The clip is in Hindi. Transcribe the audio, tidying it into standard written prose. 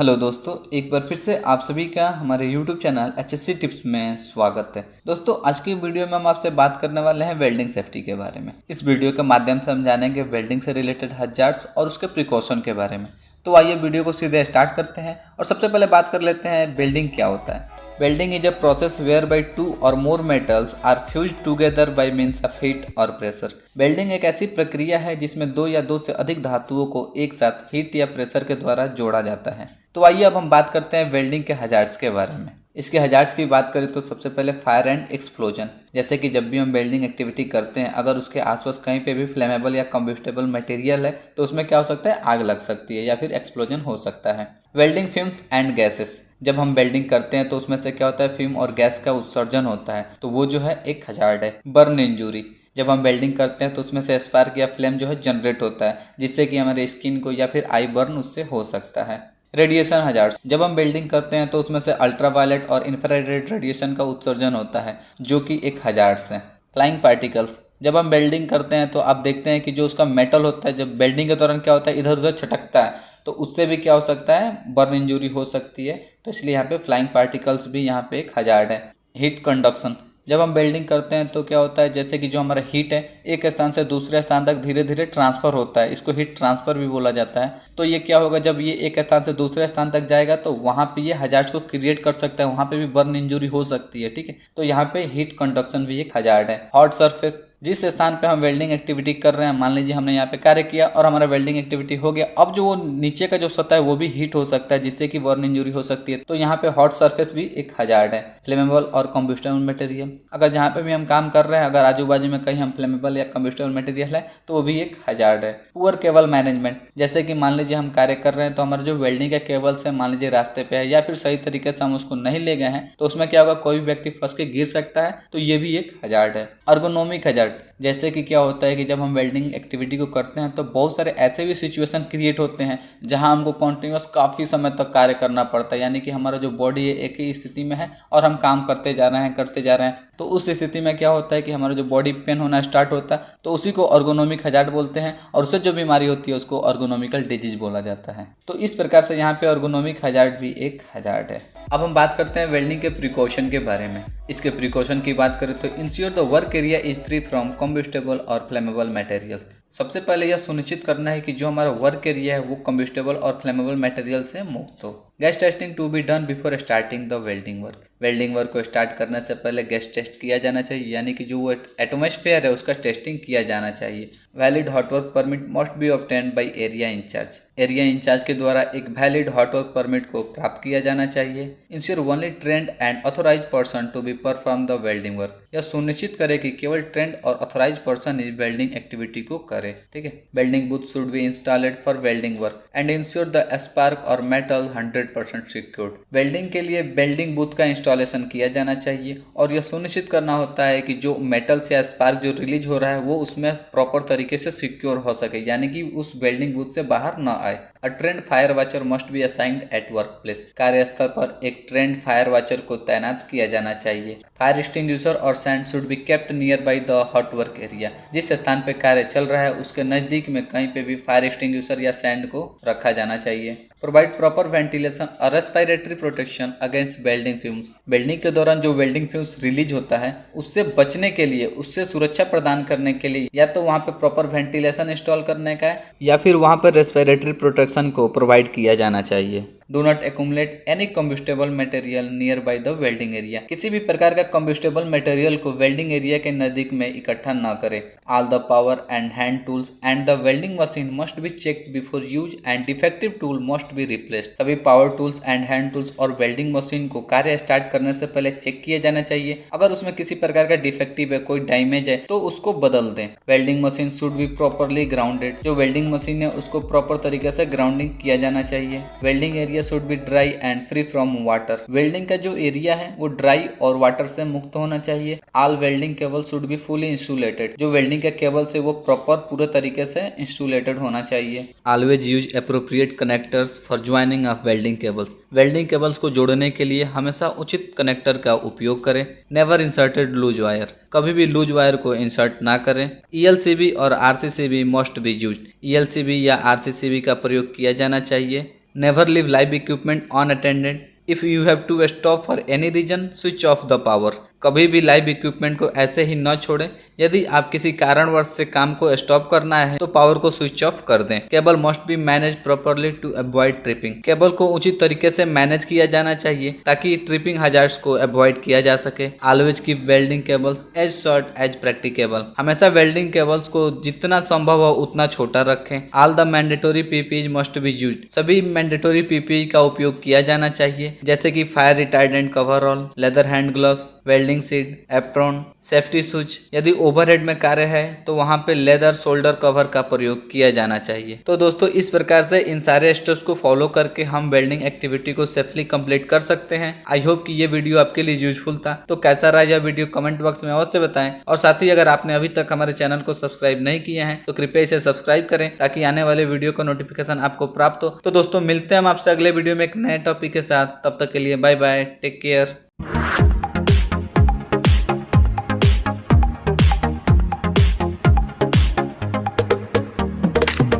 हेलो दोस्तों, एक बार फिर से आप सभी का हमारे YouTube चैनल HSC टिप्स में स्वागत है। दोस्तों, आज की वीडियो में हम आपसे बात करने वाले हैं वेल्डिंग सेफ्टी के बारे में। इस वीडियो के माध्यम से हम जानेंगे वेल्डिंग से रिलेटेड हजार्ड्स और उसके प्रिकॉशन के बारे में। तो आइए वीडियो को सीधे स्टार्ट करते हैं और सबसे पहले बात कर लेते हैं वेल्डिंग क्या होता है। Welding is a process whereby 2 or more metals are fused together by means of heat or pressure. Welding एक ऐसी प्रक्रिया है जिसमें 2 या 2 से अधिक धातुओं को एक साथ हीट या प्रेशर के द्वारा जोड़ा जाता है। तो आइए अब हम बात करते हैं वेल्डिंग के हजार्ड्स के बारे में। इसके हजार्ड्स की बात करें तो सबसे पहले फायर एंड एक्सप्लोजन। जैसे कि जब भी हम वेल्डिंग एक्टिविटी करते हैं, अगर उसके आसपास कहीं पे भी फ्लेमेबल या कम्बस्टेबल मटेरियल है तो उसमें क्या हो सकता है, आग लग सकती है या फिर एक्सप्लोजन हो सकता है। Welding fumes and gases. जब हम वेल्डिंग करते हैं तो उसमें से क्या होता है, फ्यूम और गैस का उत्सर्जन होता है, तो वो जो है एक हजार्ड है। Burn injury. जब हम वेल्डिंग करते हैं तो उसमें से स्पार्क या फ्लेम जो है जनरेट होता है, जिससे कि हमारे स्किन को या फिर आई बर्न उससे हो सकता है। Radiation hazards. जब हम वेल्डिंग करते हैं तो उसमें से अल्ट्रावायलेट और इंफ्रारेड रेडिएशन का उत्सर्जन होता है, जो कि एक हजार्ड्स है। Flying particles. जब हम वेल्डिंग करते हैं तो आप देखते हैं कि जो उसका मेटल होता है, जब वेल्डिंग के दौरान क्या होता है, इधर उधर छटकता है, तो उससे भी क्या हो सकता है, बर्न इंजरी हो सकती है। तो इसलिए यहाँ पे फ्लाइंग पार्टिकल्स भी यहाँ पे एक हजार्ड है। Heat conduction. जब हम वेल्डिंग करते हैं तो क्या होता है, जैसे कि जो हमारा हीट है एक स्थान से दूसरे स्थान तक धीरे धीरे ट्रांसफर होता है, इसको हीट ट्रांसफर भी बोला जाता है। तो ये क्या होगा, जब ये एक स्थान से दूसरे स्थान तक जाएगा तो वहाँ पे ये हजार्ड को क्रिएट कर सकता है, वहाँ पे भी बर्न इंजरी हो सकती है। ठीक है, तो यहाँ पे हीट कंडक्शन भी एक हजार्ड है। Hot surface. जिस स्थान पे हम वेल्डिंग एक्टिविटी कर रहे हैं, मान लीजिए हमने यहाँ पे कार्य किया और हमारा वेल्डिंग एक्टिविटी हो गया, अब जो वो नीचे का जो सतह है वो भी हीट हो सकता है, जिससे कि बर्न इंजरी हो सकती है। तो यहाँ पे हॉट सरफेस भी एक हजार्ड है। फ्लेमेबल और कम्बस्टेबल मटेरियल। अगर जहाँ पे भी हम काम कर रहे हैं, अगर आजू बाजू में कहीं हम फ्लेमेबल या कम्बस्टेबल मटेरियल है तो वो भी एक हजार्ड है। Poor cable management. जैसे कि मान लीजिए हम कार्य कर रहे हैं तो हमारे जो वेल्डिंग के केबल्स है, मान लीजिए रास्ते पे है या फिर सही तरीके से हम उसको नहीं ले गए हैं, तो उसमें क्या होगा, कोई भी व्यक्ति फंस के गिर सकता है, तो ये भी एक हजार्ड है। Ergonomic hazard. जैसे कि क्या होता है कि जब हम वेल्डिंग एक्टिविटी को करते हैं तो बहुत सारे ऐसे भी सिचुएशन क्रिएट होते हैं जहां हमको कॉन्टिन्यूस काफ़ी समय तक कार्य करना पड़ता है, यानी कि हमारा जो बॉडी है एक ही स्थिति में है और हम काम करते जा रहे हैं, तो उस स्थिति में क्या होता है कि हमारा जो बॉडी पेन होना स्टार्ट होता है, तो उसी को अर्गोनॉमिक हजार्ड बोलते हैं और उससे जो बीमारी होती है उसको अर्गोनॉमिकल डिजीज बोला जाता है। तो इस प्रकार से यहाँ पे अर्गोनॉमिक हजार्ड भी एक हजार्ड है। अब हम बात करते हैं वेल्डिंग के प्रिकॉशन के बारे में। इसके प्रिकॉशन की बात करें तो ensure the work area is free from combustible और फ्लेमेबल मटेरियल। सबसे पहले यह सुनिश्चित करना है कि जो हमारा वर्क एरिया है वो कम्बस्टेबल और फ्लेमेबल मटेरियल से मुक्त हो। Gas testing to be done before starting the welding work. Welding work को स्टार्ट करने से पहले गैस टेस्ट किया जाना चाहिए, यानी कि जो वो एटमॉस्फेयर है उसका टेस्टिंग किया जाना चाहिए। Valid hot work permit must be obtained by area in charge. Area in charge के द्वारा एक वैलिड हॉट वर्क परमिट को प्राप्त किया जाना चाहिए। Ensure only trained and authorised person to be perform the welding work. यह सुनिश्चित करे कि केवल ट्रेंड और ऑथोराइज पर्सन इस वेल्डिंग एक्टिविटी को करे। ठीक है। Welding booth should be installed for welding work and ensure the spark or metal 100% secured. Welding के लिए वेल्डिंग बूथ का इंस्टॉलेशन किया जाना चाहिए और यह सुनिश्चित करना होता है कि जो मेटल्स या स्पार्क जो रिलीज हो रहा है वो उसमें प्रॉपर तरीके से सिक्योर हो सके, यानी कि उस वेल्डिंग बूथ से बाहर न आए। A trend fire watcher must be assigned at work place. कार्यस्थल पर एक ट्रेंड फायर वॉचर को तैनात किया जाना चाहिए। फायर एक्सटिंग्विशर और sand should be kept near by the hot work area. जिस स्थान पे कार्य चल रहा है उसके नजदीक में कहीं पे भी फायर एक्सटिंग्विशर या सैंड को रखा जाना चाहिए। प्रोवाइड प्रॉपर वेंटिलेशन और respiratory protection against welding fumes. Welding के दौरान जो वेल्डिंग फ्यूम्स रिलीज होता है उससे बचने के लिए, उससे सुरक्षा प्रदान करने के लिए या तो वहाँ पे प्रॉपर वेंटिलेशन इंस्टॉल करने का है या फिर वहाँ पर रेस्पिरेटरी प्रोटेक्शन को प्रोवाइड किया जाना चाहिए। Do not accumulate any combustible material near by the welding area. किसी भी प्रकार का कम्बस्टेबल मटेरियल को वेल्डिंग एरिया के नजदीक में इकट्ठा न करें। All the power and hand tools and the welding machine must be checked before use and defective tool must be replaced. सभी power tools and hand tools और वेल्डिंग मशीन को कार्य स्टार्ट करने से पहले चेक किया जाना चाहिए। अगर उसमें किसी प्रकार का डिफेक्टिव है, कोई डैमेज है, तो उसको बदल दें। Welding machine should be properly grounded. जो वेल्डिंग मशीन है उसको प्रॉपर तरीके से ग्राउंडिंग किया जाना चाहिए। Welding area should be dry and free from water. Welding का जो एरिया है वो ड्राई और वाटर से मुक्त होना चाहिए। All welding cable should be fully insulated. जो वेल्डिंग के केबल से वो प्रॉपर पूरे तरीके से इंसुलेटेड होना चाहिए। Always use appropriate connectors for joining of welding cables. Welding cables को जोड़ने के लिए हमेशा उचित कनेक्टर का उपयोग करें। Never inserted loose wire. कभी भी लूज वायर को इंसर्ट ना करें। ELCB or RCCB must be used. ELCB या RCCB का प्रयोग किया जाना चाहिए। Never leave live equipment on attended. If you have to stop for any reason switch off the power. कभी भी लाइव इक्विपमेंट को ऐसे ही न छोड़ें। यदि आप किसी कारणवश से काम को स्टॉप करना है तो पावर को स्विच ऑफ कर दें। Cable must be manage properly to avoid tripping. Cable को उचित तरीके से मैनेज किया जाना चाहिए ताकि ट्रिपिंग हजार्ड्स को अवॉइड किया जा सके। Always keep welding cables as short as practicable. हमेशा वेल्डिंग केबल्स को जितना संभव हो उतना छोटा रखें। All the mandatory PPE must be used. सभी मैंडेटरी पीपीई का उपयोग किया जाना चाहिए, जैसे कि fire retardant coverall, leather hand gloves, welding seat, apron, safety switch. यदि ओवरहेड में कार्य है तो वहां पे लेदर शोल्डर कवर का प्रयोग किया जाना चाहिए। तो दोस्तों इस प्रकार से इन सारे स्टेप्स को फॉलो करके हम वेल्डिंग एक्टिविटी को सेफली कंप्लीट कर सकते हैं। आई होप कि ये वीडियो आपके लिए यूजफुल था। तो कैसा रहा यह वीडियो कमेंट बॉक्स में अवश्य बताएं, और साथ ही अगर आपने अभी तक हमारे चैनल को सब्सक्राइब नहीं किया है तो कृपया इसे सब्सक्राइब करें ताकि आने वाले वीडियो का नोटिफिकेशन आपको प्राप्त हो। तो दोस्तों मिलते हैं हम आपसे अगले वीडियो में एक नए टॉपिक के साथ। तब तक के लिए बाय बाय, टेक केयर।